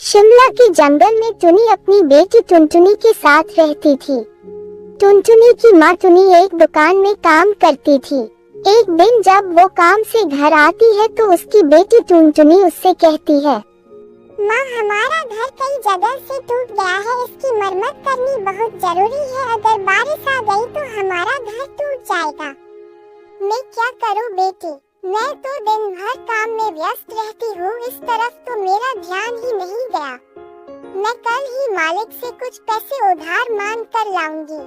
शिमला के जंगल में टुनी अपनी बेटी टुनटुनी के साथ रहती थी। टुनटुनी की माँ टुनी एक दुकान में काम करती थी। एक दिन जब वो काम से घर आती है तो उसकी बेटी टुनटुनी उससे कहती है, माँ, हमारा घर कई जगह से टूट गया है, इसकी मरम्मत करनी बहुत जरूरी है। अगर बारिश आ गई तो हमारा घर टूट जाएगा। मैं क्या करूँ बेटी, मैं तो दिन भर काम में व्यस्त रहती हूँ, इस तरफ तो मेरा ध्यान ही नहीं गया। मैं कल ही मालिक से कुछ पैसे उधार मांग कर लाऊंगी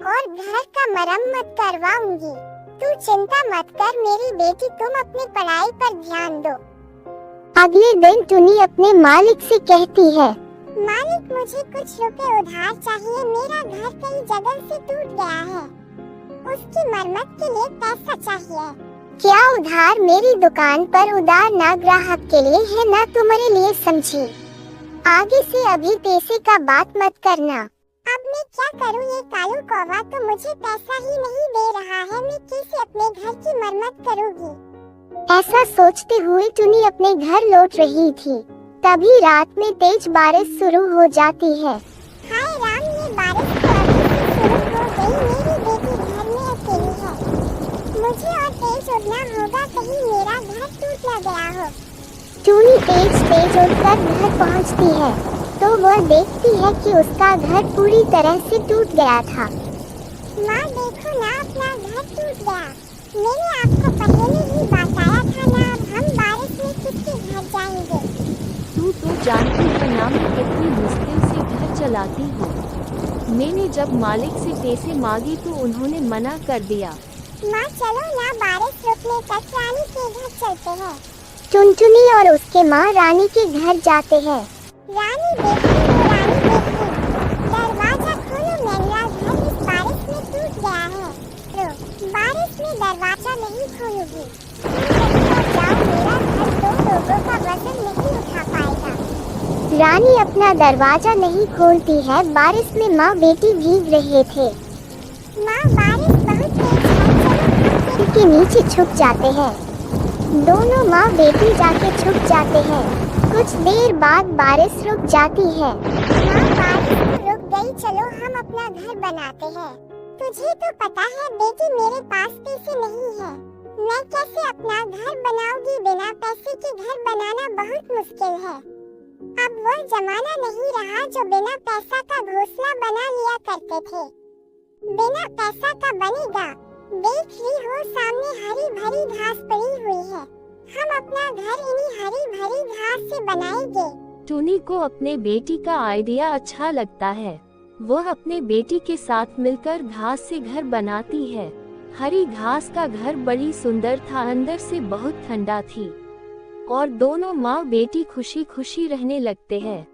और घर का मरम्मत करवाऊंगी। तू चिंता मत कर मेरी बेटी, तुम अपनी पढ़ाई पर ध्यान दो। अगले दिन टुनी अपने मालिक से कहती है, मालिक, मुझे कुछ रुपए उधार चाहिए, मेरा घर कई जगह से टूट गया है, उसकी मरम्मत के लिए पैसा चाहिए। क्या उधार मेरी दुकान पर उधार ना ग्राहक के लिए है ना तुम्हारे लिए, समझी? आगे से अभी पैसे का बात मत करना। अब मैं क्या करूं, ये कालू कौवा तो मुझे पैसा ही नहीं दे रहा है, मैं कैसे अपने घर की मरम्मत करूंगी? ऐसा सोचते हुए टुनी अपने घर लौट रही थी। तभी रात में तेज बारिश शुरू हो जाती है। हाय राम, ये बारिश तो अभी से शुरू हो गई, मेरी बेटी घर में अकेली है। मुझे और तेज उड़ना होगा, कहीं मेरा घर टूट न गया हो। टुनी तेज उड़कर घर पहुंचती है तो वह देखती है कि उसका घर पूरी तरह से टूट गया था। माँ देखो ना, अपना घर टूट गया। मैंने आपको पहले ही बताया था ना, अब हम बारिश में किसके घर जाएंगे? तू तो जानती है ना मैं कितनी मुश्किल से घर चलाती हूँ। मैंने जब मालिक से पैसे मांगे तो उन्होंने मना कर दिया। माँ चलो ना, बारिश रुकने तक रानी के घर चलते हैं। टुनटुनी और उसके माँ रानी के घर जाते हैं। रानी देखी, दरवाजा खोलो, मेरा घर इस बारिश में टूट गया है। बारिश में दरवाजा नहीं खोलूंगी, जाओ, मेरा घर दो लोगों का वजन नहीं उठा पाएगा। रानी अपना दरवाजा नहीं खोलती है। बारिश में माँ बेटी भीग रहे थे। माँ, बारिश बहुत तेज है, के नीचे छुप जाते हैं। दोनों माँ बेटी जाके छुप जाते हैं। कुछ देर बाद बारिश रुक जाती है। माँ, बारिश तो रुक गई, चलो हम अपना घर बनाते हैं। तुझे तो पता है बेटी, मेरे पास पैसे नहीं है, मैं कैसे अपना घर बनाऊंगी? बिना पैसे के घर बनाना बहुत मुश्किल है। अब वो जमाना नहीं रहा जो बिना पैसा का घोंसला बना लिया करते थे। बिना पैसा का बनेगा। देख रही हो सामने हरी भरी घास पड़ी हुई है, हम अपना घर इन्हीं हरी भरी घास से बनाएंगे। टुनी को अपने बेटी का आइडिया अच्छा लगता है। वह अपने बेटी के साथ मिलकर घास से घर बनाती है। हरी घास का घर बड़ी सुंदर था, अंदर से बहुत ठंडा थी और दोनों माँ बेटी खुशी खुशी रहने लगते हैं।